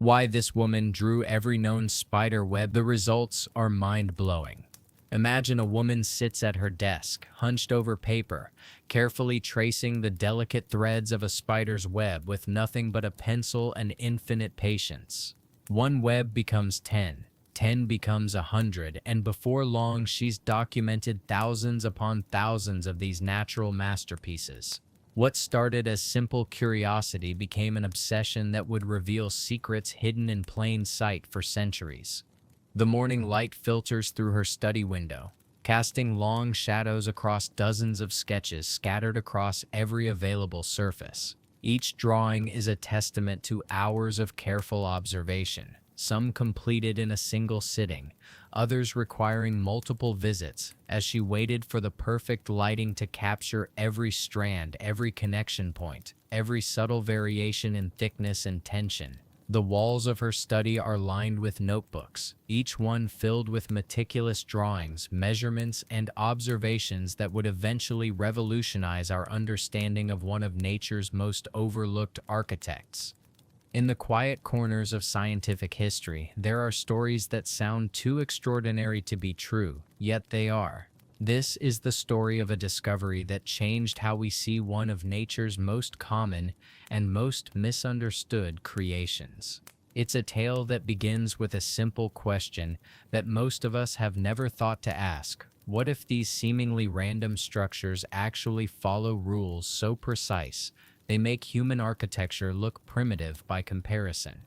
Why this woman drew every known spider web. The results are mind-blowing. Imagine a woman sits at her desk, hunched over paper, carefully tracing the delicate threads of a spider's web with nothing but a pencil and infinite patience. One web becomes 10, 10 becomes 100, and before long she's documented thousands upon thousands of these natural masterpieces. What started as simple curiosity became an obsession that would reveal secrets hidden in plain sight for centuries. The morning light filters through her study window, casting long shadows across dozens of sketches scattered across every available surface. Each drawing is a testament to hours of careful observation, some completed in a single sitting, others requiring multiple visits, as she waited for the perfect lighting to capture every strand, every connection point, every subtle variation in thickness and tension. The walls of her study are lined with notebooks, each one filled with meticulous drawings, measurements, and observations that would eventually revolutionize our understanding of one of nature's most overlooked architects. In the quiet corners of scientific history, there are stories that sound too extraordinary to be true, yet they are. This is the story of a discovery that changed how we see one of nature's most common and most misunderstood creations. It's a tale that begins with a simple question that most of us have never thought to ask. What if these seemingly random structures actually follow rules so precise they make human architecture look primitive by comparison?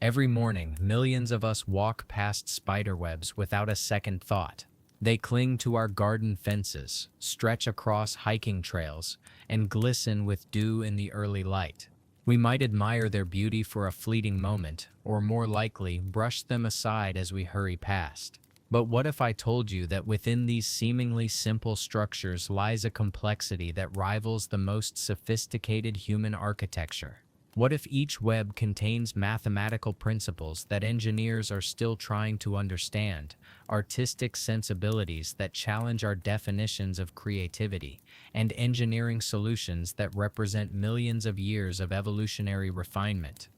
Every morning, millions of us walk past spiderwebs without a second thought. They cling to our garden fences, stretch across hiking trails, and glisten with dew in the early light. We might admire their beauty for a fleeting moment, or more likely, brush them aside as we hurry past. But what if I told you that within these seemingly simple structures lies a complexity that rivals the most sophisticated human architecture? What if each web contains mathematical principles that engineers are still trying to understand, artistic sensibilities that challenge our definitions of creativity, and engineering solutions that represent millions of years of evolutionary refinement?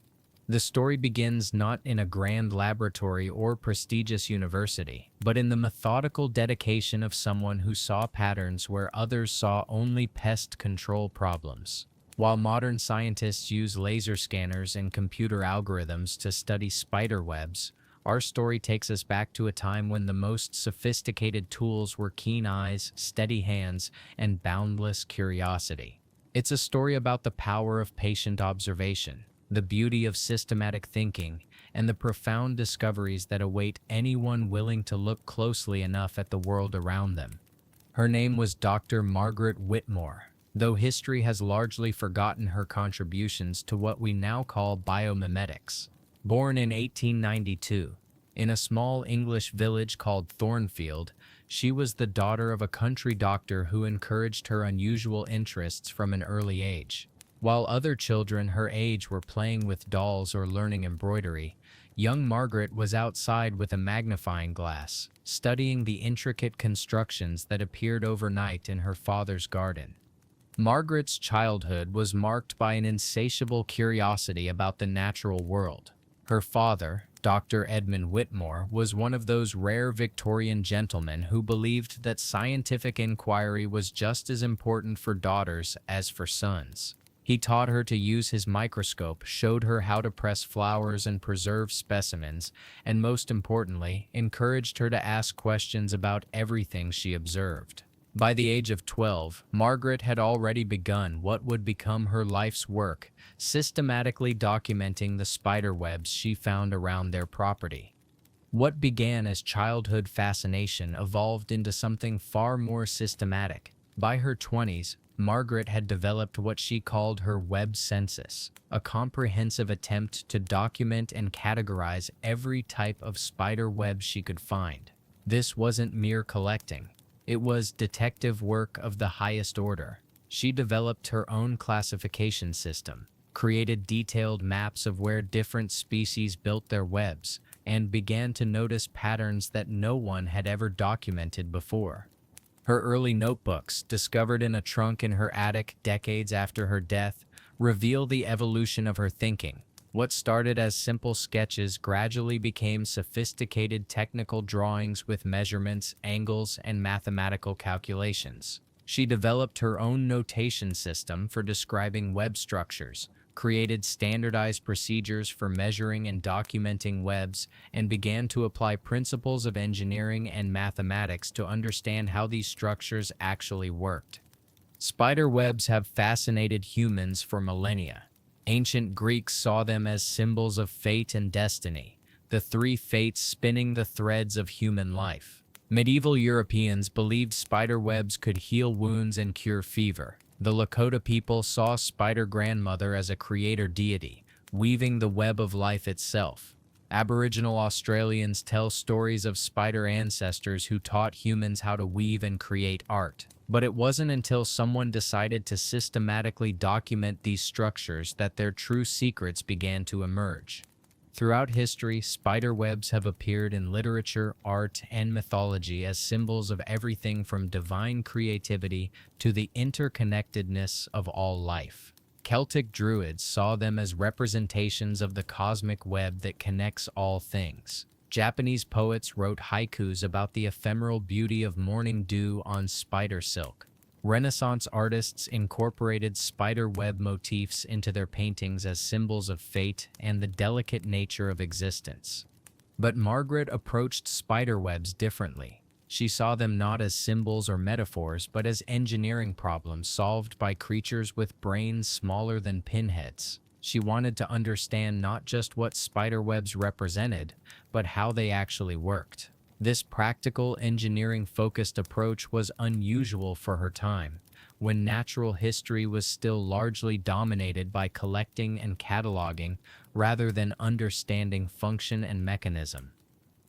The story begins not in a grand laboratory or prestigious university, but in the methodical dedication of someone who saw patterns where others saw only pest control problems. While modern scientists use laser scanners and computer algorithms to study spider webs, our story takes us back to a time when the most sophisticated tools were keen eyes, steady hands, and boundless curiosity. It's a story about the power of patient observation, the beauty of systematic thinking, and the profound discoveries that await anyone willing to look closely enough at the world around them. Her name was Dr. Margaret Whitmore, though history has largely forgotten her contributions to what we now call biomimetics. Born in 1892, in a small English village called Thornfield, she was the daughter of a country doctor who encouraged her unusual interests from an early age. While other children her age were playing with dolls or learning embroidery, young Margaret was outside with a magnifying glass, studying the intricate constructions that appeared overnight in her father's garden. Margaret's childhood was marked by an insatiable curiosity about the natural world. Her father, Dr. Edmund Whitmore, was one of those rare Victorian gentlemen who believed that scientific inquiry was just as important for daughters as for sons. He taught her to use his microscope, showed her how to press flowers and preserve specimens, and most importantly, encouraged her to ask questions about everything she observed. By the age of 12, Margaret had already begun what would become her life's work, systematically documenting the spider webs she found around their property. What began as childhood fascination evolved into something far more systematic. By her 20s, Margaret had developed what she called her web census, a comprehensive attempt to document and categorize every type of spider web she could find. This wasn't mere collecting. It was detective work of the highest order. She developed her own classification system, created detailed maps of where different species built their webs, and began to notice patterns that no one had ever documented before. Her early notebooks, discovered in a trunk in her attic decades after her death, reveal the evolution of her thinking. What started as simple sketches gradually became sophisticated technical drawings with measurements, angles, and mathematical calculations. She developed her own notation system for describing web structures, created standardized procedures for measuring and documenting webs, and began to apply principles of engineering and mathematics to understand how these structures actually worked. Spider webs have fascinated humans for millennia. Ancient Greeks saw them as symbols of fate and destiny, the three fates spinning the threads of human life. Medieval Europeans believed spider webs could heal wounds and cure fever. The Lakota people saw Spider Grandmother as a creator deity, weaving the web of life itself. Aboriginal Australians tell stories of spider ancestors who taught humans how to weave and create art. But it wasn't until someone decided to systematically document these structures that their true secrets began to emerge. Throughout history, spider webs have appeared in literature, art, and mythology as symbols of everything from divine creativity to the interconnectedness of all life. Celtic druids saw them as representations of the cosmic web that connects all things. Japanese poets wrote haikus about the ephemeral beauty of morning dew on spider silk. Renaissance artists incorporated spider web motifs into their paintings as symbols of fate and the delicate nature of existence. But Margaret approached spider webs differently. She saw them not as symbols or metaphors, but as engineering problems solved by creatures with brains smaller than pinheads. She wanted to understand not just what spider webs represented, but how they actually worked. This practical, engineering-focused approach was unusual for her time, when natural history was still largely dominated by collecting and cataloging rather than understanding function and mechanism.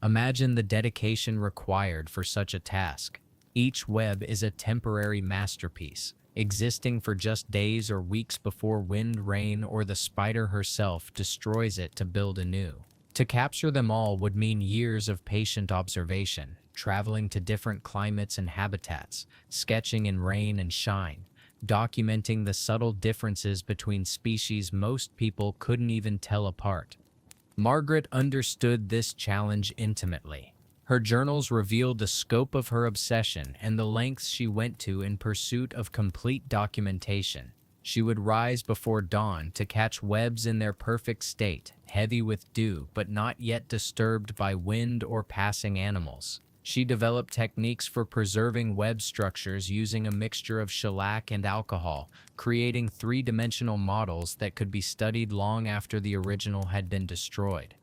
Imagine the dedication required for such a task. Each web is a temporary masterpiece, existing for just days or weeks before wind, rain, or the spider herself destroys it to build anew. To capture them all would mean years of patient observation, traveling to different climates and habitats, sketching in rain and shine, documenting the subtle differences between species most people couldn't even tell apart. Margaret understood this challenge intimately. Her journals revealed the scope of her obsession and the lengths she went to in pursuit of complete documentation. She would rise before dawn to catch webs in their perfect state, heavy with dew but not yet disturbed by wind or passing animals. She developed techniques for preserving web structures using a mixture of shellac and alcohol, creating three-dimensional models that could be studied long after the original had been destroyed.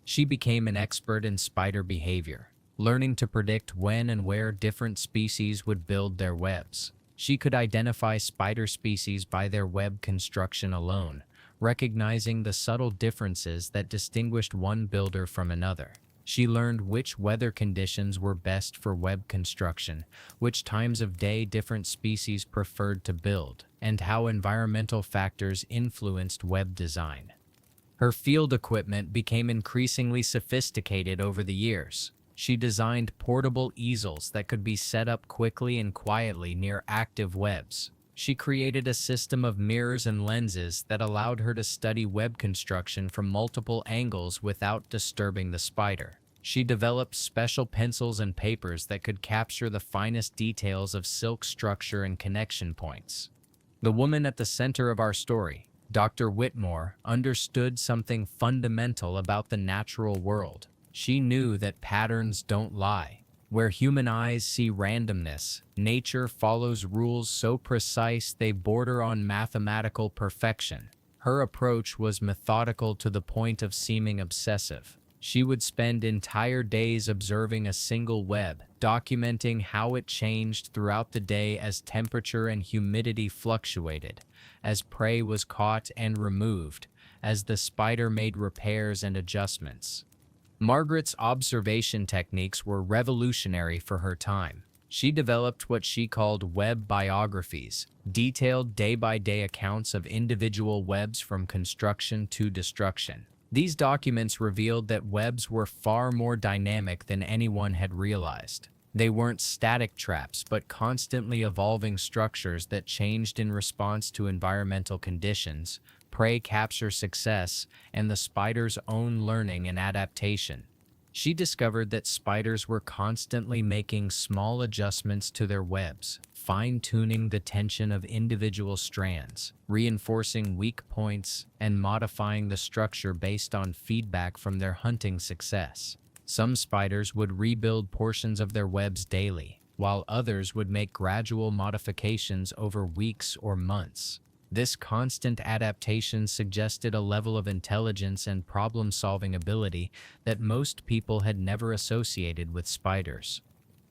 She became an expert in spider behavior, learning to predict when and where different species would build their webs. She could identify spider species by their web construction alone, recognizing the subtle differences that distinguished one builder from another. She learned which weather conditions were best for web construction, which times of day different species preferred to build, and how environmental factors influenced web design. Her field equipment became increasingly sophisticated over the years. She designed portable easels that could be set up quickly and quietly near active webs. She created a system of mirrors and lenses that allowed her to study web construction from multiple angles without disturbing the spider. She developed special pencils and papers that could capture the finest details of silk structure and connection points. The woman at the center of our story, Dr. Whitmore, understood something fundamental about the natural world. She knew that patterns don't lie. Where human eyes see randomness, nature follows rules so precise they border on mathematical perfection. Her approach was methodical to the point of seeming obsessive. She would spend entire days observing a single web, documenting how it changed throughout the day as temperature and humidity fluctuated, as prey was caught and removed, as the spider made repairs and adjustments. Margaret's observation techniques were revolutionary for her time. She developed what she called web biographies, detailed day-by-day accounts of individual webs from construction to destruction. These documents revealed that webs were far more dynamic than anyone had realized. They weren't static traps, but constantly evolving structures that changed in response to environmental conditions, prey capture success, and the spider's own learning and adaptation. She discovered that spiders were constantly making small adjustments to their webs, fine-tuning the tension of individual strands, reinforcing weak points, and modifying the structure based on feedback from their hunting success. Some spiders would rebuild portions of their webs daily, while others would make gradual modifications over weeks or months. This constant adaptation suggested a level of intelligence and problem-solving ability that most people had never associated with spiders.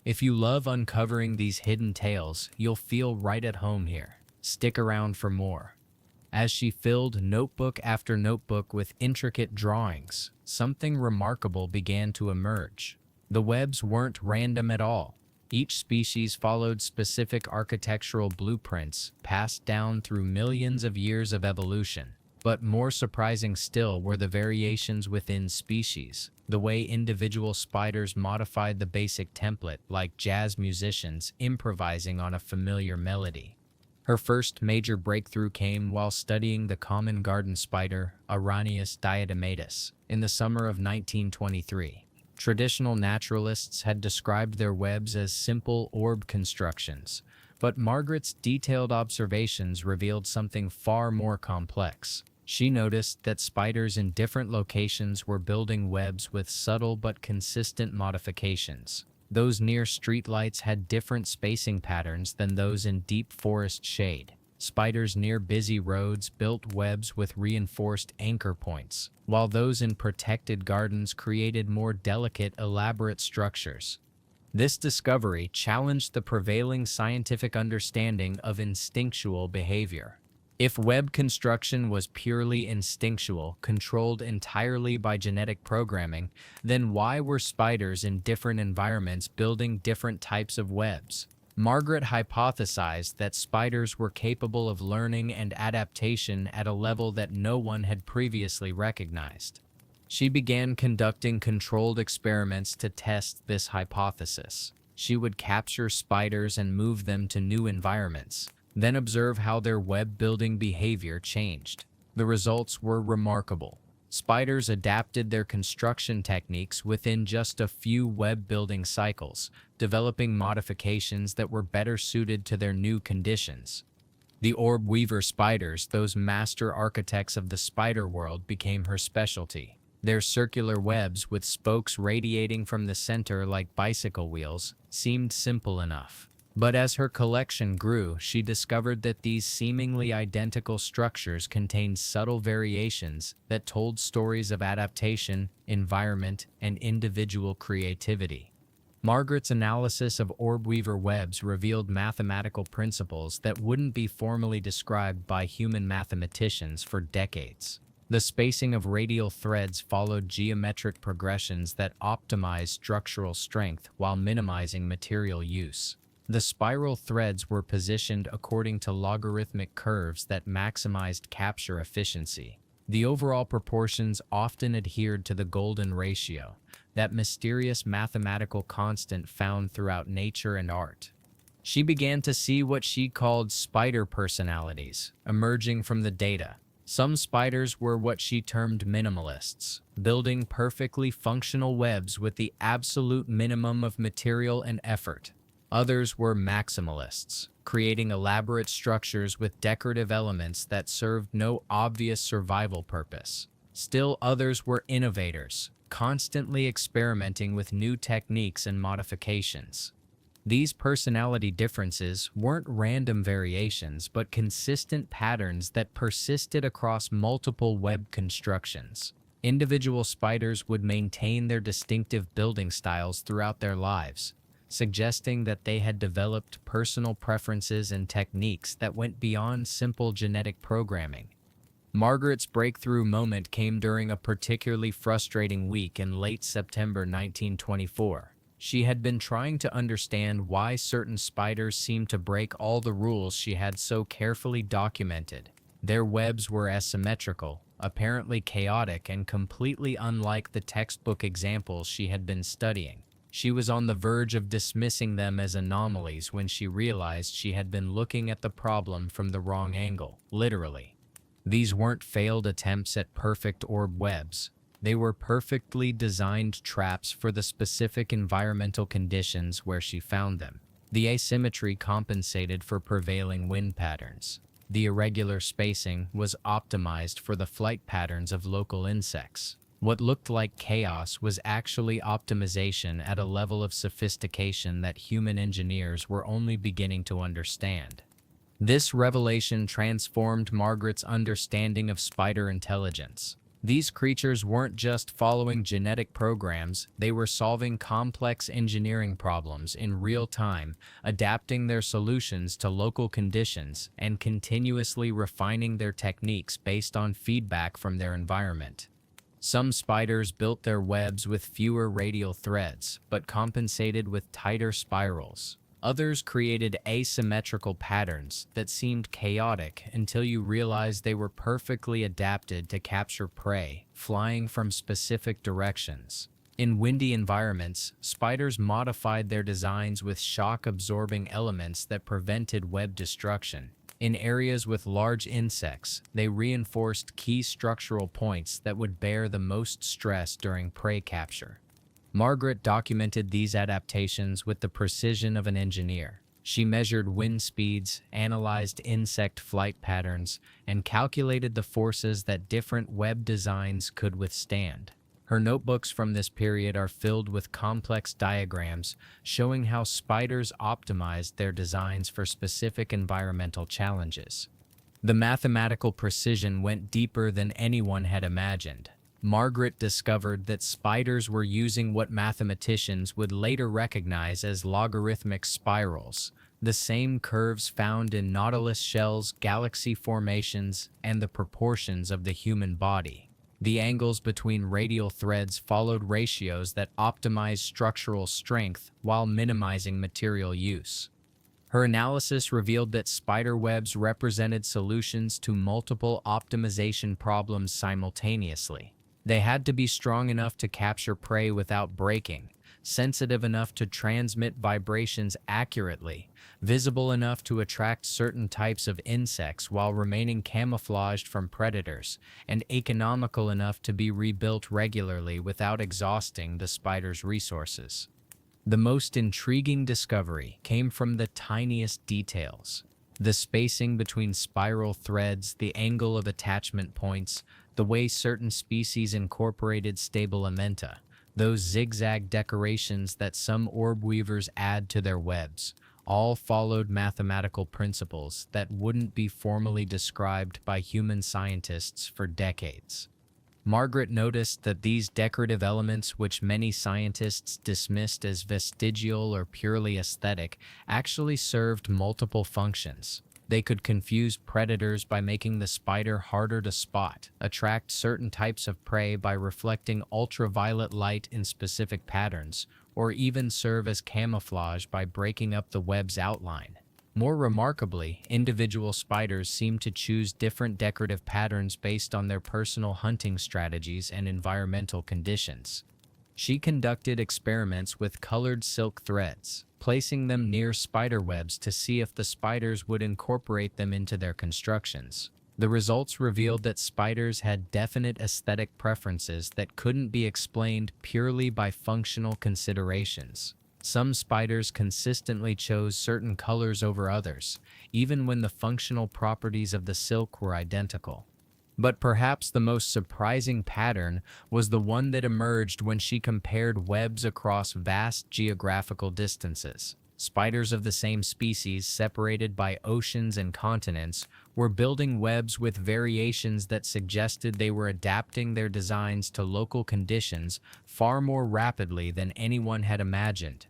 If you love uncovering these hidden tales, you'll feel right at home here. Stick around for more. As she filled notebook after notebook with intricate drawings, something remarkable began to emerge. The webs weren't random at all. Each species followed specific architectural blueprints passed down through millions of years of evolution. But more surprising still were the variations within species, the way individual spiders modified the basic template like jazz musicians improvising on a familiar melody. Her first major breakthrough came while studying the common garden spider, Araneus diadematus, in the summer of 1923. Traditional naturalists had described their webs as simple orb constructions, but Margaret's detailed observations revealed something far more complex. She noticed that spiders in different locations were building webs with subtle but consistent modifications. Those near streetlights had different spacing patterns than those in deep forest shade. Spiders near busy roads built webs with reinforced anchor points, while those in protected gardens created more delicate, elaborate structures. This discovery challenged the prevailing scientific understanding of instinctual behavior. If web construction was purely instinctual, controlled entirely by genetic programming, then why were spiders in different environments building different types of webs? Margaret hypothesized that spiders were capable of learning and adaptation at a level that no one had previously recognized. She began conducting controlled experiments to test this hypothesis. She would capture spiders and move them to new environments, then observe how their web-building behavior changed. The results were remarkable. Spiders adapted their construction techniques within just a few web-building cycles, developing modifications that were better suited to their new conditions. The orb weaver spiders, those master architects of the spider world, became her specialty. Their circular webs, with spokes radiating from the center like bicycle wheels, seemed simple enough. But as her collection grew, she discovered that these seemingly identical structures contained subtle variations that told stories of adaptation, environment, and individual creativity. Margaret's analysis of orb-weaver webs revealed mathematical principles that wouldn't be formally described by human mathematicians for decades. The spacing of radial threads followed geometric progressions that optimized structural strength while minimizing material use. The spiral threads were positioned according to logarithmic curves that maximized capture efficiency. The overall proportions often adhered to the golden ratio, that mysterious mathematical constant found throughout nature and art. She began to see what she called spider personalities emerging from the data. Some spiders were what she termed minimalists, building perfectly functional webs with the absolute minimum of material and effort. Others were maximalists, creating elaborate structures with decorative elements that served no obvious survival purpose. Still others were innovators, constantly experimenting with new techniques and modifications. These personality differences weren't random variations, but consistent patterns that persisted across multiple web constructions. Individual spiders would maintain their distinctive building styles throughout their lives, suggesting that they had developed personal preferences and techniques that went beyond simple genetic programming. Margaret's breakthrough moment came during a particularly frustrating week in late September 1924. She had been trying to understand why certain spiders seemed to break all the rules she had so carefully documented. Their webs were asymmetrical, apparently chaotic, and completely unlike the textbook examples she had been studying. She was on the verge of dismissing them as anomalies when she realized she had been looking at the problem from the wrong angle, literally. These weren't failed attempts at perfect orb webs. They were perfectly designed traps for the specific environmental conditions where she found them. The asymmetry compensated for prevailing wind patterns. The irregular spacing was optimized for the flight patterns of local insects. What looked like chaos was actually optimization at a level of sophistication that human engineers were only beginning to understand. This revelation transformed Margaret's understanding of spider intelligence. These creatures weren't just following genetic programs, they were solving complex engineering problems in real time, adapting their solutions to local conditions, and continuously refining their techniques based on feedback from their environment. Some spiders built their webs with fewer radial threads, but compensated with tighter spirals. Others created asymmetrical patterns that seemed chaotic until you realized they were perfectly adapted to capture prey, flying from specific directions. In windy environments, spiders modified their designs with shock-absorbing elements that prevented web destruction. In areas with large insects, they reinforced key structural points that would bear the most stress during prey capture. Margaret documented these adaptations with the precision of an engineer. She measured wind speeds, analyzed insect flight patterns, and calculated the forces that different web designs could withstand. Her notebooks from this period are filled with complex diagrams showing how spiders optimized their designs for specific environmental challenges. The mathematical precision went deeper than anyone had imagined. Margaret discovered that spiders were using what mathematicians would later recognize as logarithmic spirals, the same curves found in nautilus shells, galaxy formations, and the proportions of the human body. The angles between radial threads followed ratios that optimized structural strength while minimizing material use. Her analysis revealed that spider webs represented solutions to multiple optimization problems simultaneously. They had to be strong enough to capture prey without breaking, sensitive enough to transmit vibrations accurately, visible enough to attract certain types of insects while remaining camouflaged from predators, and economical enough to be rebuilt regularly without exhausting the spider's resources. The most intriguing discovery came from the tiniest details. The spacing between spiral threads, the angle of attachment points, the way certain species incorporated stabilimenta, those zigzag decorations that some orb weavers add to their webs, all followed mathematical principles that wouldn't be formally described by human scientists for decades. Margaret noticed that these decorative elements, which many scientists dismissed as vestigial or purely aesthetic, actually served multiple functions. They could confuse predators by making the spider harder to spot, attract certain types of prey by reflecting ultraviolet light in specific patterns, or even serve as camouflage by breaking up the web's outline. More remarkably, individual spiders seemed to choose different decorative patterns based on their personal hunting strategies and environmental conditions. She conducted experiments with colored silk threads, placing them near spider webs to see if the spiders would incorporate them into their constructions. The results revealed that spiders had definite aesthetic preferences that couldn't be explained purely by functional considerations. Some spiders consistently chose certain colors over others, even when the functional properties of the silk were identical. But perhaps the most surprising pattern was the one that emerged when she compared webs across vast geographical distances. Spiders of the same species, separated by oceans and continents, were building webs with variations that suggested they were adapting their designs to local conditions far more rapidly than anyone had imagined.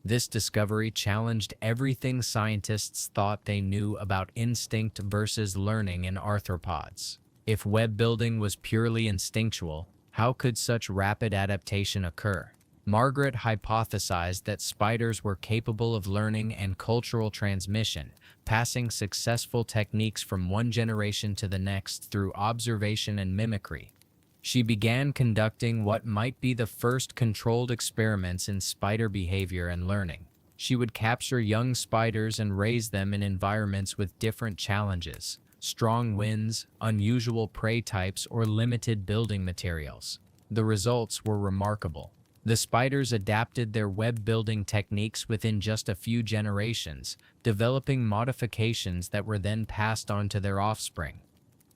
This discovery challenged everything scientists thought they knew about instinct versus learning in arthropods. If web building was purely instinctual, how could such rapid adaptation occur? Margaret hypothesized that spiders were capable of learning and cultural transmission, passing successful techniques from one generation to the next through observation and mimicry. She began conducting what might be the first controlled experiments in spider behavior and learning. She would capture young spiders and raise them in environments with different challenges, strong winds, unusual prey types, or limited building materials. The results were remarkable. The spiders adapted their web building techniques within just a few generations, developing modifications that were then passed on to their offspring.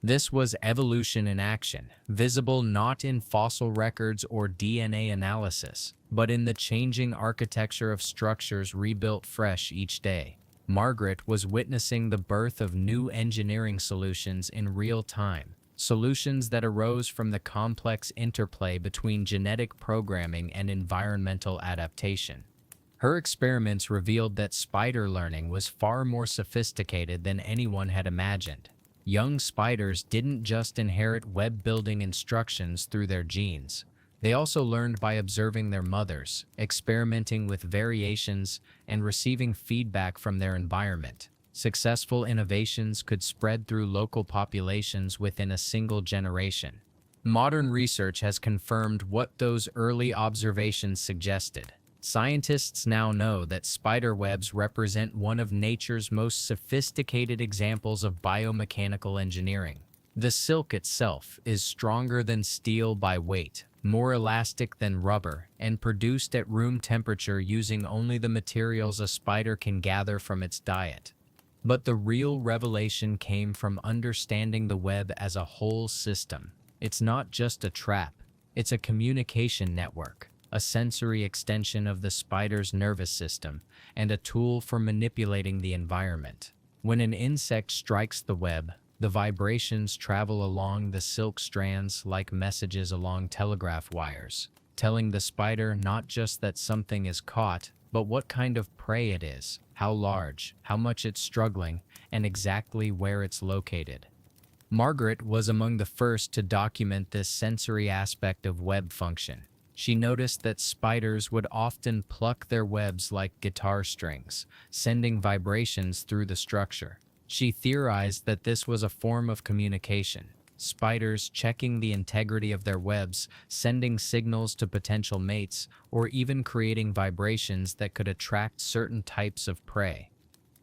This was evolution in action, visible not in fossil records or DNA analysis, but in the changing architecture of structures rebuilt fresh each day. Margaret was witnessing the birth of new engineering solutions in real time, solutions that arose from the complex interplay between genetic programming and environmental adaptation. Her experiments revealed that spider learning was far more sophisticated than anyone had imagined. Young spiders didn't just inherit web-building instructions through their genes. They also learned by observing their mothers, experimenting with variations, and receiving feedback from their environment. Successful innovations could spread through local populations within a single generation. Modern research has confirmed what those early observations suggested. Scientists now know that spider webs represent one of nature's most sophisticated examples of biomechanical engineering. The silk itself is stronger than steel by weight, more elastic than rubber, and produced at room temperature using only the materials a spider can gather from its diet. But the real revelation came from understanding the web as a whole system. It's not just a trap, it's a communication network, a sensory extension of the spider's nervous system, and a tool for manipulating the environment. When an insect strikes the web, the vibrations travel along the silk strands like messages along telegraph wires, telling the spider not just that something is caught, but what kind of prey it is, how large, how much it's struggling, and exactly where it's located. Margaret was among the first to document this sensory aspect of web function. She noticed that spiders would often pluck their webs like guitar strings, sending vibrations through the structure. She theorized that this was a form of communication, spiders checking the integrity of their webs, sending signals to potential mates, or even creating vibrations that could attract certain types of prey.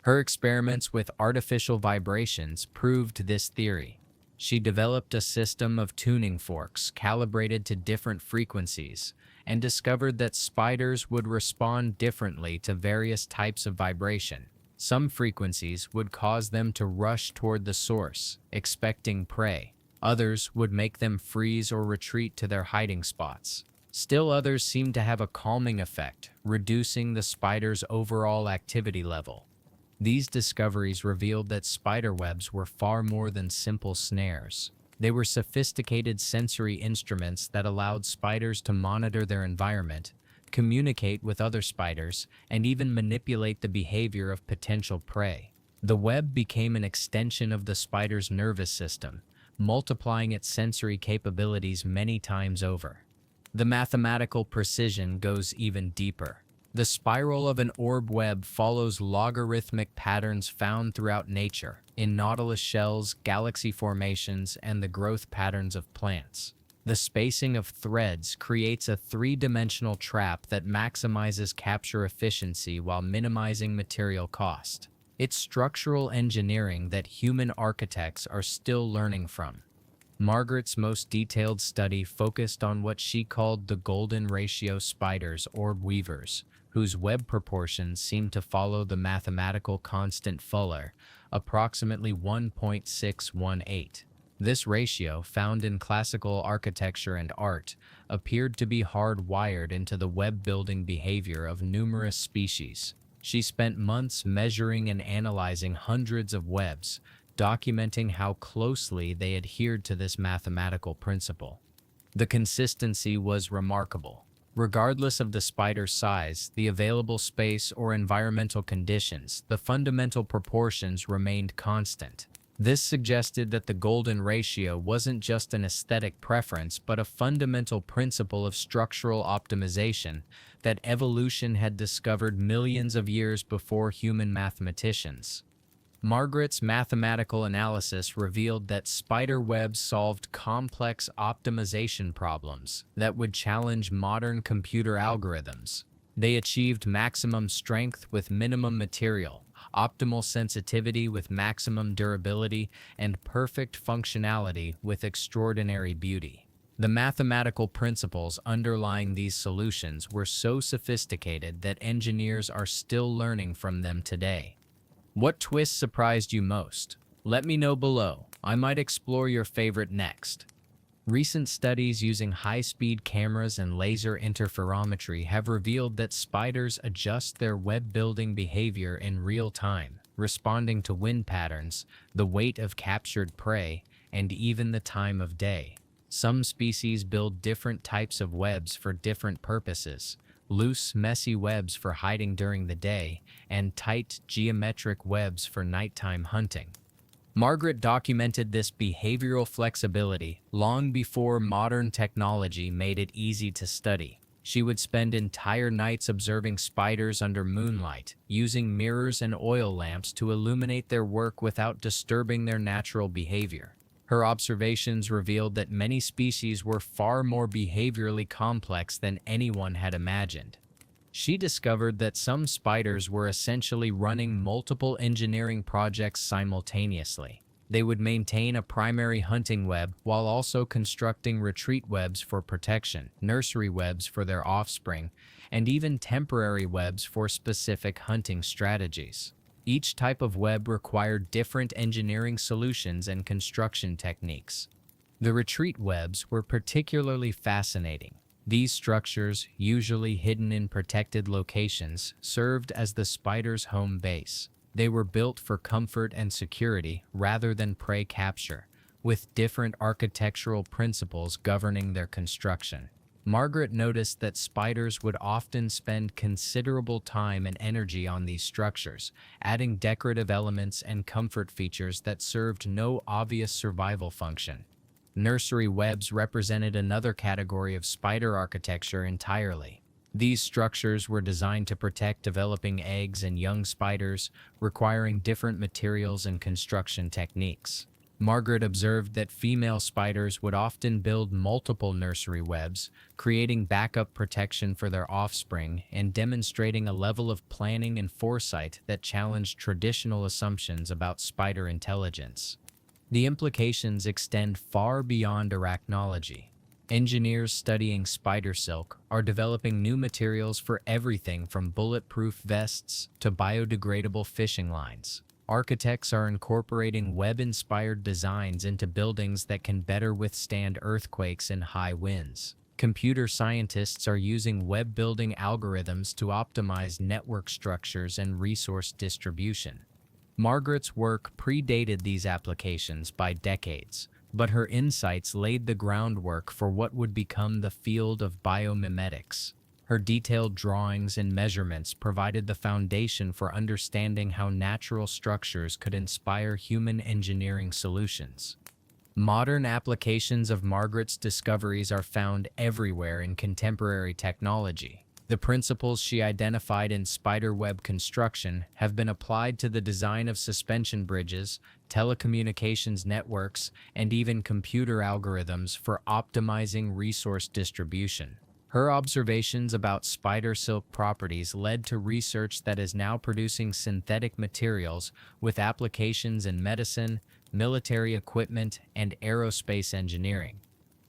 Her experiments with artificial vibrations proved this theory. She developed a system of tuning forks calibrated to different frequencies and discovered that spiders would respond differently to various types of vibration. Some frequencies would cause them to rush toward the source, expecting prey. Others would make them freeze or retreat to their hiding spots. Still others seemed to have a calming effect, reducing the spider's overall activity level. These discoveries revealed that spider webs were far more than simple snares. They were sophisticated sensory instruments that allowed spiders to monitor their environment, communicate with other spiders, and even manipulate the behavior of potential prey. The web became an extension of the spider's nervous system, multiplying its sensory capabilities many times over. The mathematical precision goes even deeper. The spiral of an orb web follows logarithmic patterns found throughout nature, in nautilus shells, galaxy formations, and the growth patterns of plants. The spacing of threads creates a three-dimensional trap that maximizes capture efficiency while minimizing material cost. It's structural engineering that human architects are still learning from. Margaret's most detailed study focused on what she called the golden ratio spiders, orb weavers, whose web proportions seem to follow the mathematical constant Fuller, approximately 1.618. This ratio, found in classical architecture and art, appeared to be hardwired into the web-building behavior of numerous species. She spent months measuring and analyzing hundreds of webs, documenting how closely they adhered to this mathematical principle. The consistency was remarkable. Regardless of the spider's size, the available space, or environmental conditions, the fundamental proportions remained constant. This suggested that the golden ratio wasn't just an aesthetic preference, but a fundamental principle of structural optimization that evolution had discovered millions of years before human mathematicians. Margaret's mathematical analysis revealed that spider webs solved complex optimization problems that would challenge modern computer algorithms. They achieved maximum strength with minimum material, optimal sensitivity with maximum durability, and perfect functionality with extraordinary beauty. The mathematical principles underlying these solutions were so sophisticated that engineers are still learning from them today. What twist surprised you most? Let me know below. I might explore your favorite next. Recent studies using high-speed cameras and laser interferometry have revealed that spiders adjust their web-building behavior in real time, responding to wind patterns, the weight of captured prey, and even the time of day. Some species build different types of webs for different purposes: loose, messy webs for hiding during the day, and tight, geometric webs for nighttime hunting. Margaret documented this behavioral flexibility long before modern technology made it easy to study. She would spend entire nights observing spiders under moonlight, using mirrors and oil lamps to illuminate their work without disturbing their natural behavior. Her observations revealed that many species were far more behaviorally complex than anyone had imagined. She discovered that some spiders were essentially running multiple engineering projects simultaneously. They would maintain a primary hunting web while also constructing retreat webs for protection, nursery webs for their offspring, and even temporary webs for specific hunting strategies. Each type of web required different engineering solutions and construction techniques. The retreat webs were particularly fascinating. These structures, usually hidden in protected locations, served as the spider's home base. They were built for comfort and security rather than prey capture, with different architectural principles governing their construction. Margaret noticed that spiders would often spend considerable time and energy on these structures, adding decorative elements and comfort features that served no obvious survival function. Nursery webs represented another category of spider architecture entirely. These structures were designed to protect developing eggs and young spiders, requiring different materials and construction techniques. Margaret observed that female spiders would often build multiple nursery webs, creating backup protection for their offspring and demonstrating a level of planning and foresight that challenged traditional assumptions about spider intelligence. The implications extend far beyond arachnology. Engineers studying spider silk are developing new materials for everything from bulletproof vests to biodegradable fishing lines. Architects are incorporating web-inspired designs into buildings that can better withstand earthquakes and high winds. Computer scientists are using web-building algorithms to optimize network structures and resource distribution. Margaret's work predated these applications by decades, but her insights laid the groundwork for what would become the field of biomimetics. Her detailed drawings and measurements provided the foundation for understanding how natural structures could inspire human engineering solutions. Modern applications of Margaret's discoveries are found everywhere in contemporary technology. The principles she identified in spiderweb construction have been applied to the design of suspension bridges, telecommunications networks, and even computer algorithms for optimizing resource distribution. Her observations about spider silk properties led to research that is now producing synthetic materials with applications in medicine, military equipment, and aerospace engineering.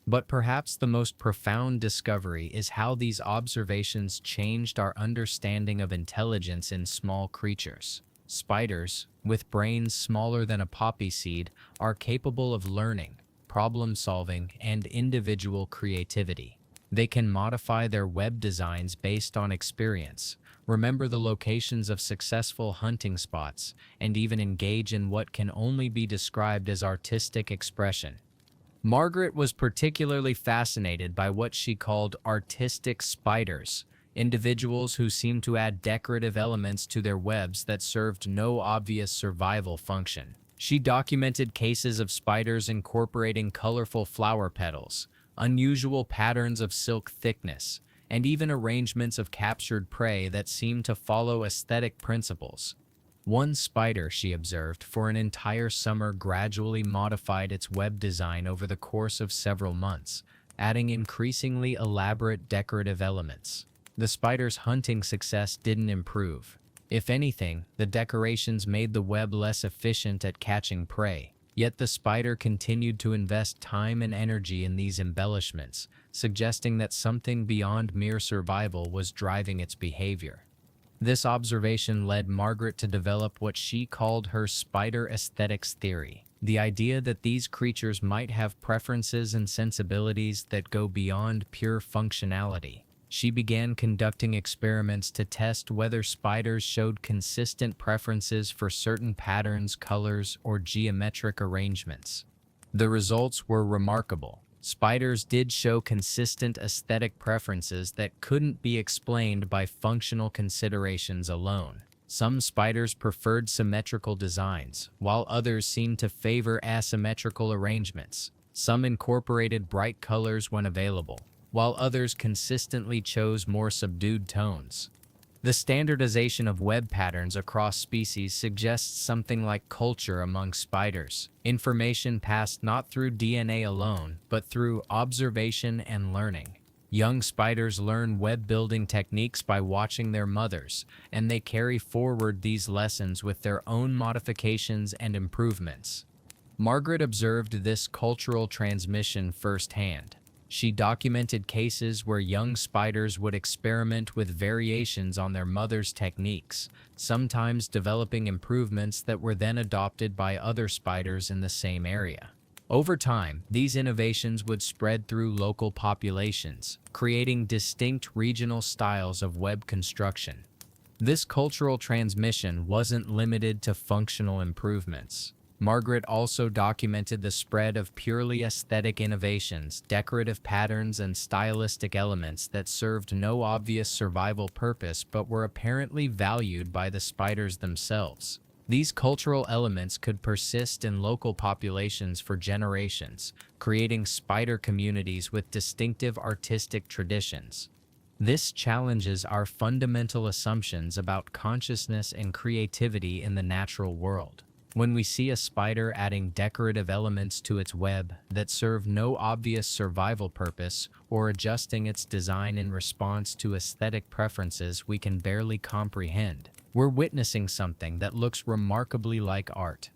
But perhaps the most profound discovery is how these observations changed our understanding of intelligence in small creatures. Spiders, with brains smaller than a poppy seed, are capable of learning, problem-solving, and individual creativity. They can modify their web designs based on experience, remember the locations of successful hunting spots, and even engage in what can only be described as artistic expression. Margaret was particularly fascinated by what she called artistic spiders, individuals who seemed to add decorative elements to their webs that served no obvious survival function. She documented cases of spiders incorporating colorful flower petals, unusual patterns of silk thickness, and even arrangements of captured prey that seemed to follow aesthetic principles. One spider, she observed, for an entire summer gradually modified its web design over the course of several months, adding increasingly elaborate decorative elements. The spider's hunting success didn't improve. If anything, the decorations made the web less efficient at catching prey. Yet the spider continued to invest time and energy in these embellishments, suggesting that something beyond mere survival was driving its behavior. This observation led Margaret to develop what she called her spider aesthetics theory, the idea that these creatures might have preferences and sensibilities that go beyond pure functionality. She began conducting experiments to test whether spiders showed consistent preferences for certain patterns, colors, or geometric arrangements. The results were remarkable. Spiders did show consistent aesthetic preferences that couldn't be explained by functional considerations alone. Some spiders preferred symmetrical designs, while others seemed to favor asymmetrical arrangements. Some incorporated bright colors when available, while others consistently chose more subdued tones. The standardization of web patterns across species suggests something like culture among spiders, information passed not through DNA alone, but through observation and learning. Young spiders learn web-building techniques by watching their mothers, and they carry forward these lessons with their own modifications and improvements. Margaret observed this cultural transmission firsthand. She documented cases where young spiders would experiment with variations on their mother's techniques, sometimes developing improvements that were then adopted by other spiders in the same area. Over time, these innovations would spread through local populations, creating distinct regional styles of web construction. This cultural transmission wasn't limited to functional improvements. Margaret also documented the spread of purely aesthetic innovations, decorative patterns, and stylistic elements that served no obvious survival purpose but were apparently valued by the spiders themselves. These cultural elements could persist in local populations for generations, creating spider communities with distinctive artistic traditions. This challenges our fundamental assumptions about consciousness and creativity in the natural world. When we see a spider adding decorative elements to its web that serve no obvious survival purpose or adjusting its design in response to aesthetic preferences we can barely comprehend, we're witnessing something that looks remarkably like art.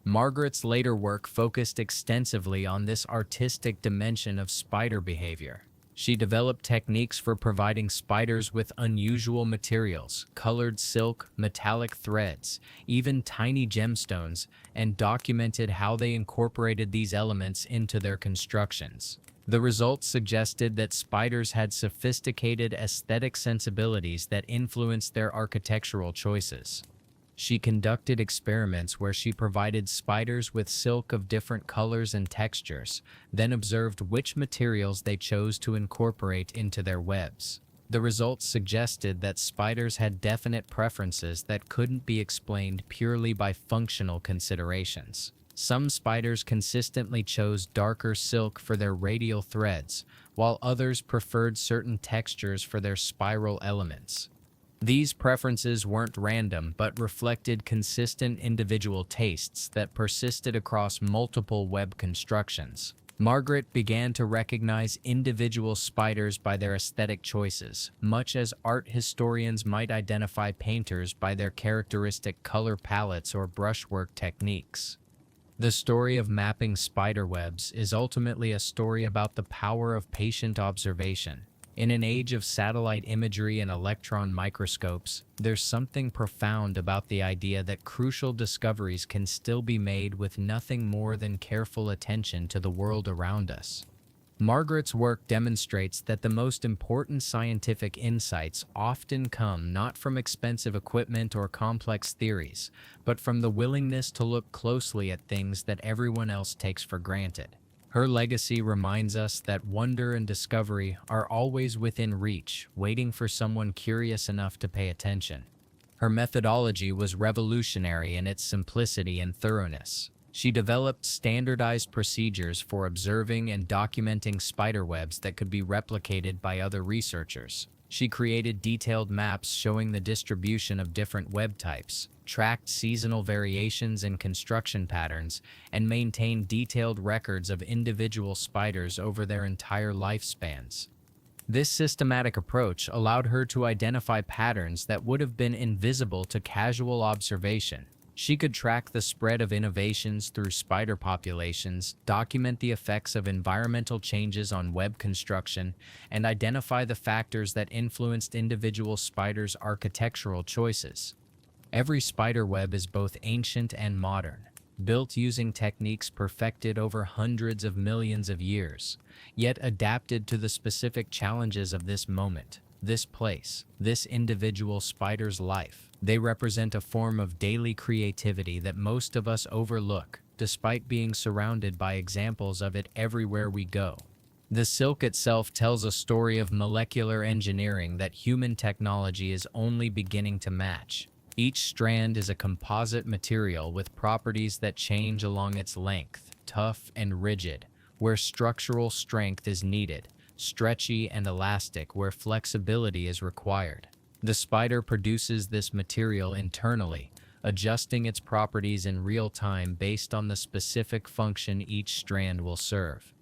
Margaret's later work focused extensively on this artistic dimension of spider behavior. She developed techniques for providing spiders with unusual materials, colored silk, metallic threads, even tiny gemstones, and documented how they incorporated these elements into their constructions. The results suggested that spiders had sophisticated aesthetic sensibilities that influenced their architectural choices. She conducted experiments where she provided spiders with silk of different colors and textures, then observed which materials they chose to incorporate into their webs. The results suggested that spiders had definite preferences that couldn't be explained purely by functional considerations. Some spiders consistently chose darker silk for their radial threads, while others preferred certain textures for their spiral elements. These preferences weren't random but reflected consistent individual tastes that persisted across multiple web constructions. Margaret began to recognize individual spiders by their aesthetic choices, much as art historians might identify painters by their characteristic color palettes or brushwork techniques. The story of mapping spiderwebs is ultimately a story about the power of patient observation. In an age of satellite imagery and electron microscopes, there's something profound about the idea that crucial discoveries can still be made with nothing more than careful attention to the world around us. Margaret's work demonstrates that the most important scientific insights often come not from expensive equipment or complex theories, but from the willingness to look closely at things that everyone else takes for granted. Her legacy reminds us that wonder and discovery are always within reach, waiting for someone curious enough to pay attention. Her methodology was revolutionary in its simplicity and thoroughness. She developed standardized procedures for observing and documenting spiderwebs that could be replicated by other researchers. She created detailed maps showing the distribution of different web types, tracked seasonal variations in construction patterns, and maintained detailed records of individual spiders over their entire lifespans. This systematic approach allowed her to identify patterns that would have been invisible to casual observation. She could track the spread of innovations through spider populations, document the effects of environmental changes on web construction, and identify the factors that influenced individual spiders' architectural choices. Every spider web is both ancient and modern, built using techniques perfected over hundreds of millions of years, yet adapted to the specific challenges of this moment, this place, this individual spider's life. They represent a form of daily creativity that most of us overlook, despite being surrounded by examples of it everywhere we go. The silk itself tells a story of molecular engineering that human technology is only beginning to match. Each strand is a composite material with properties that change along its length, tough and rigid, where structural strength is needed, stretchy and elastic where flexibility is required. The spider produces this material internally, adjusting its properties in real time based on the specific function each strand will serve.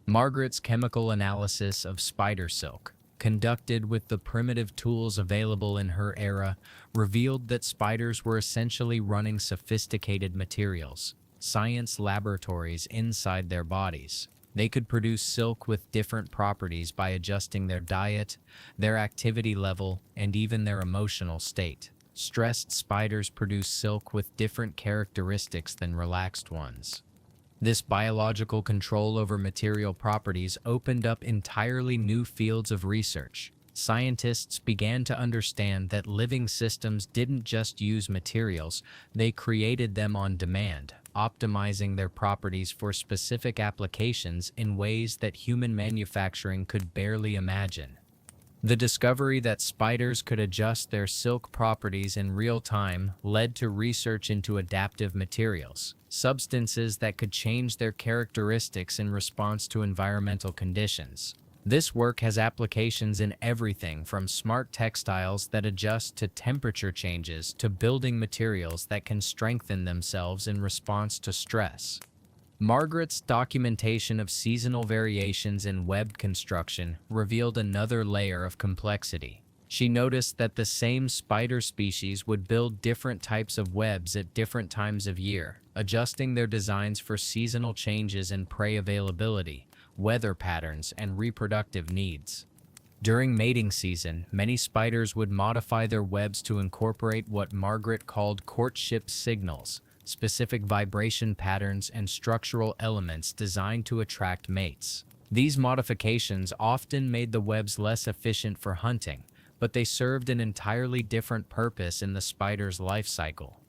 Margaret's chemical analysis of spider silk, conducted with the primitive tools available in her era, revealed that spiders were essentially running sophisticated materials, science laboratories inside their bodies. They could produce silk with different properties by adjusting their diet, their activity level, and even their emotional state. Stressed spiders produce silk with different characteristics than relaxed ones. This biological control over material properties opened up entirely new fields of research. Scientists began to understand that living systems didn't just use materials, they created them on demand, optimizing their properties for specific applications in ways that human manufacturing could barely imagine. The discovery that spiders could adjust their silk properties in real time led to research into adaptive materials, substances that could change their characteristics in response to environmental conditions. This work has applications in everything from smart textiles that adjust to temperature changes to building materials that can strengthen themselves in response to stress. Margaret's documentation of seasonal variations in web construction revealed another layer of complexity. She noticed that the same spider species would build different types of webs at different times of year, adjusting their designs for seasonal changes in prey availability, weather patterns, and reproductive needs. During mating season, many spiders would modify their webs to incorporate what Margaret called courtship signals, specific vibration patterns and structural elements designed to attract mates. These modifications often made the webs less efficient for hunting, but they served an entirely different purpose in the spider's life cycle.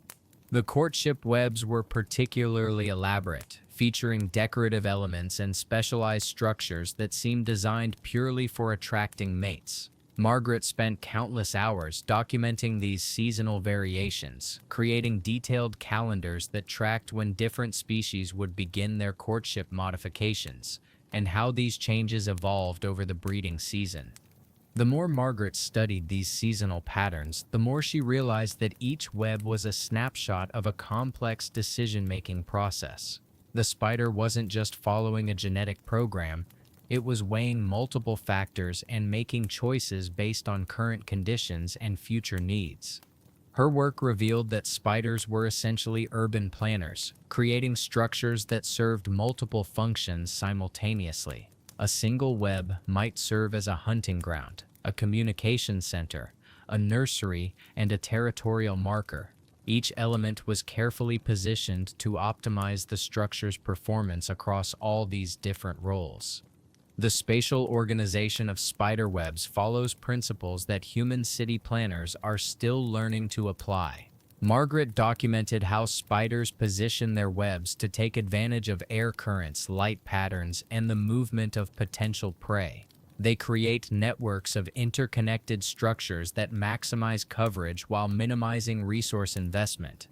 The courtship webs were particularly elaborate, featuring decorative elements and specialized structures that seemed designed purely for attracting mates. Margaret spent countless hours documenting these seasonal variations, creating detailed calendars that tracked when different species would begin their courtship modifications, and how these changes evolved over the breeding season. The more Margaret studied these seasonal patterns, the more she realized that each web was a snapshot of a complex decision-making process. The spider wasn't just following a genetic program, it was weighing multiple factors and making choices based on current conditions and future needs. Her work revealed that spiders were essentially urban planners, creating structures that served multiple functions simultaneously. A single web might serve as a hunting ground, a communication center, a nursery, and a territorial marker. Each element was carefully positioned to optimize the structure's performance across all these different roles. The spatial organization of spider webs follows principles that human city planners are still learning to apply. Margaret documented how spiders position their webs to take advantage of air currents, light patterns, and the movement of potential prey. They create networks of interconnected structures that maximize coverage while minimizing resource investment.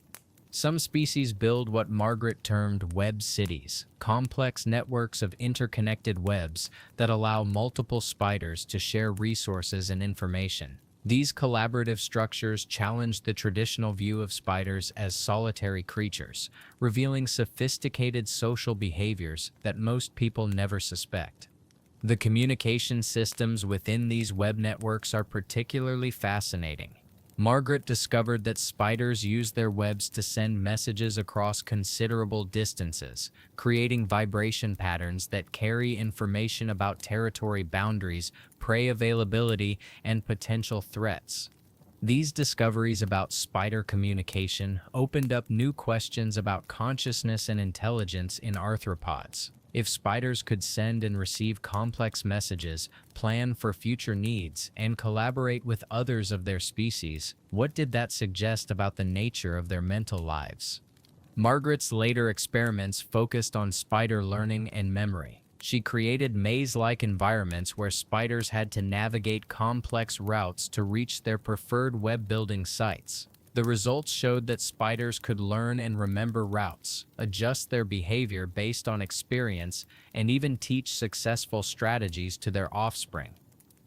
Some species build what Margaret termed web cities, complex networks of interconnected webs that allow multiple spiders to share resources and information. These collaborative structures challenge the traditional view of spiders as solitary creatures, revealing sophisticated social behaviors that most people never suspect. The communication systems within these web networks are particularly fascinating. Margaret discovered that spiders use their webs to send messages across considerable distances, creating vibration patterns that carry information about territory boundaries, prey availability, and potential threats. These discoveries about spider communication opened up new questions about consciousness and intelligence in arthropods. If spiders could send and receive complex messages, plan for future needs, and collaborate with others of their species, what did that suggest about the nature of their mental lives? Margaret's later experiments focused on spider learning and memory. She created maze-like environments where spiders had to navigate complex routes to reach their preferred web-building sites. The results showed that spiders could learn and remember routes, adjust their behavior based on experience, and even teach successful strategies to their offspring.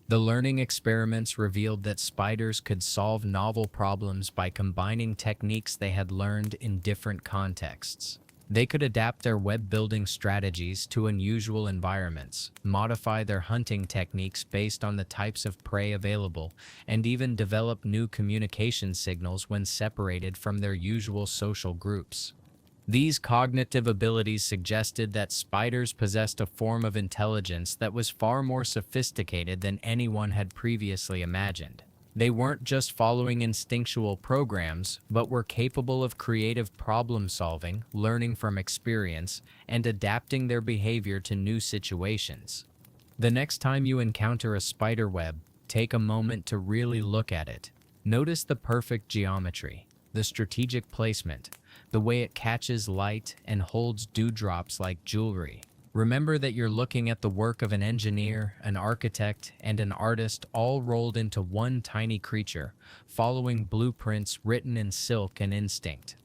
The learning experiments revealed that spiders could solve novel problems by combining techniques they had learned in different contexts. They could adapt their web-building strategies to unusual environments, modify their hunting techniques based on the types of prey available, and even develop new communication signals when separated from their usual social groups. These cognitive abilities suggested that spiders possessed a form of intelligence that was far more sophisticated than anyone had previously imagined. They weren't just following instinctual programs, but were capable of creative problem solving, learning from experience, and adapting their behavior to new situations. The next time you encounter a spider web, take a moment to really look at it. Notice the perfect geometry, the strategic placement, the way it catches light and holds dewdrops like jewelry. Remember that you're looking at the work of an engineer, an architect, and an artist all rolled into one tiny creature, following blueprints written in silk and instinct.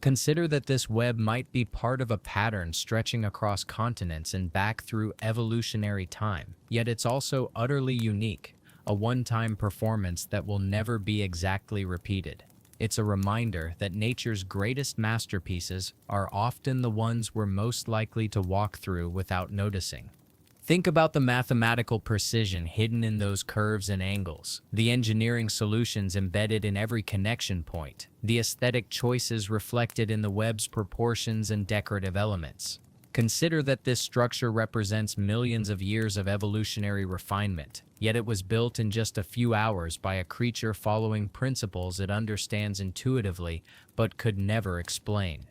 Consider that this web might be part of a pattern stretching across continents and back through evolutionary time, yet it's also utterly unique, a one-time performance that will never be exactly repeated. It's a reminder that nature's greatest masterpieces are often the ones we're most likely to walk through without noticing. Think about the mathematical precision hidden in those curves and angles, the engineering solutions embedded in every connection point, the aesthetic choices reflected in the web's proportions and decorative elements. Consider that this structure represents millions of years of evolutionary refinement, yet it was built in just a few hours by a creature following principles it understands intuitively but could never explain.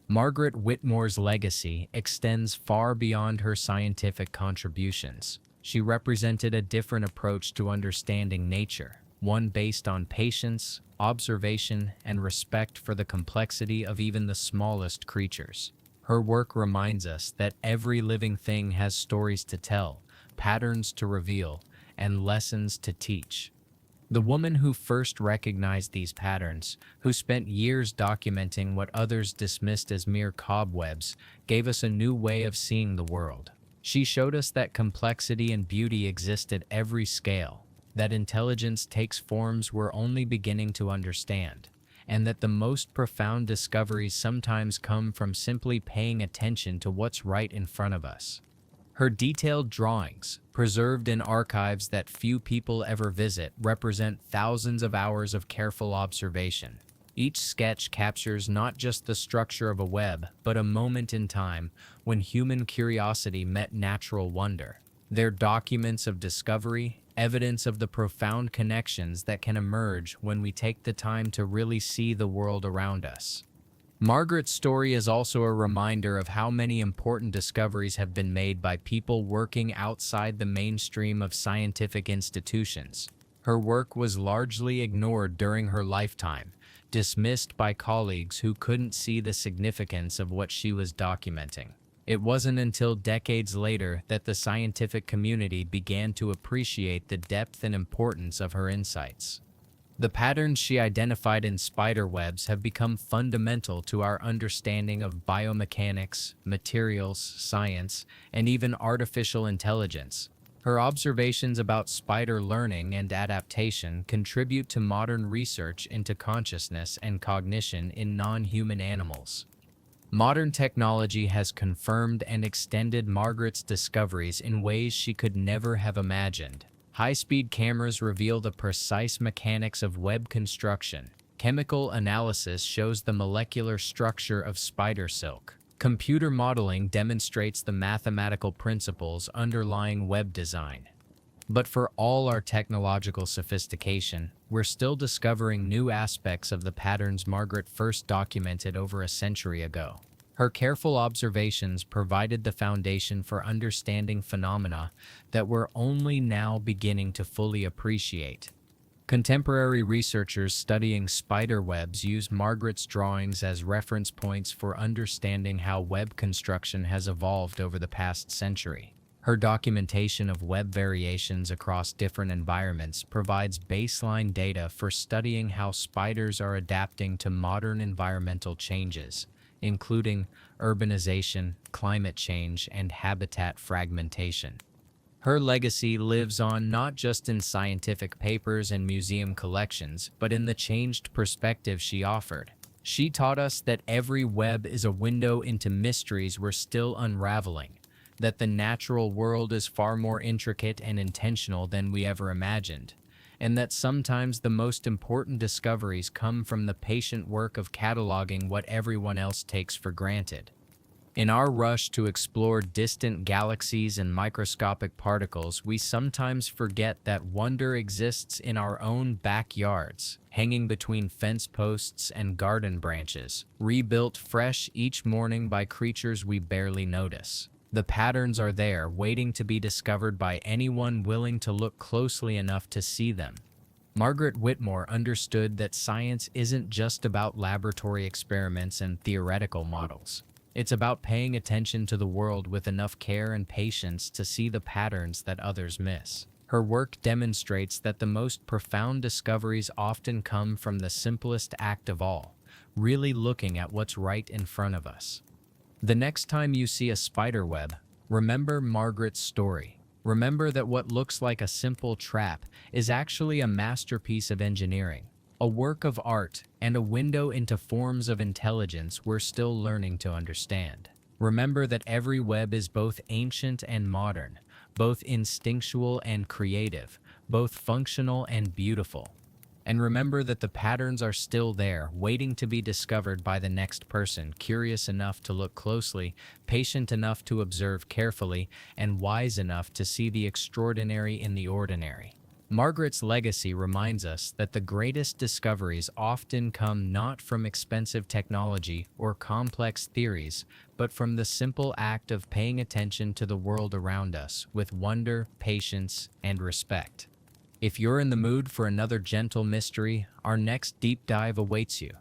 Margaret Whitmore's legacy extends far beyond her scientific contributions. She represented a different approach to understanding nature, one based on patience, observation, and respect for the complexity of even the smallest creatures. Her work reminds us that every living thing has stories to tell, patterns to reveal, and lessons to teach. The woman who first recognized these patterns, who spent years documenting what others dismissed as mere cobwebs, gave us a new way of seeing the world. She showed us that complexity and beauty exist at every scale, that intelligence takes forms we're only beginning to understand, and that the most profound discoveries sometimes come from simply paying attention to what's right in front of us. Her detailed drawings, preserved in archives that few people ever visit, represent thousands of hours of careful observation. Each sketch captures not just the structure of a web, but a moment in time when human curiosity met natural wonder. They're documents of discovery, evidence of the profound connections that can emerge when we take the time to really see the world around us. Margaret's story is also a reminder of how many important discoveries have been made by people working outside the mainstream of scientific institutions. Her work was largely ignored during her lifetime, dismissed by colleagues who couldn't see the significance of what she was documenting. It wasn't until decades later that the scientific community began to appreciate the depth and importance of her insights. The patterns she identified in spider webs have become fundamental to our understanding of biomechanics, materials, science, and even artificial intelligence. Her observations about spider learning and adaptation contribute to modern research into consciousness and cognition in non-human animals. Modern technology has confirmed and extended Margaret's discoveries in ways she could never have imagined. High-speed cameras reveal the precise mechanics of web construction. Chemical analysis shows the molecular structure of spider silk. Computer modeling demonstrates the mathematical principles underlying web design. But for all our technological sophistication, we're still discovering new aspects of the patterns Margaret first documented over a century ago. Her careful observations provided the foundation for understanding phenomena that we're only now beginning to fully appreciate. Contemporary researchers studying spider webs use Margaret's drawings as reference points for understanding how web construction has evolved over the past century. Her documentation of web variations across different environments provides baseline data for studying how spiders are adapting to modern environmental changes, including urbanization, climate change, and habitat fragmentation. Her legacy lives on not just in scientific papers and museum collections, but in the changed perspective she offered. She taught us that every web is a window into mysteries we're still unraveling, that the natural world is far more intricate and intentional than we ever imagined, and that sometimes the most important discoveries come from the patient work of cataloging what everyone else takes for granted. In our rush to explore distant galaxies and microscopic particles, we sometimes forget that wonder exists in our own backyards, hanging between fence posts and garden branches, rebuilt fresh each morning by creatures we barely notice. The patterns are there, waiting to be discovered by anyone willing to look closely enough to see them. Margaret Whitmore understood that science isn't just about laboratory experiments and theoretical models. It's about paying attention to the world with enough care and patience to see the patterns that others miss. Her work demonstrates that the most profound discoveries often come from the simplest act of all, really looking at what's right in front of us. The next time you see a spider web, remember Margaret's story. Remember that what looks like a simple trap is actually a masterpiece of engineering, a work of art, and a window into forms of intelligence we're still learning to understand. Remember that every web is both ancient and modern, both instinctual and creative, both functional and beautiful. And remember that the patterns are still there, waiting to be discovered by the next person, curious enough to look closely, patient enough to observe carefully, and wise enough to see the extraordinary in the ordinary. Margaret's legacy reminds us that the greatest discoveries often come not from expensive technology or complex theories, but from the simple act of paying attention to the world around us with wonder, patience, and respect. If you're in the mood for another gentle mystery, our next deep dive awaits you.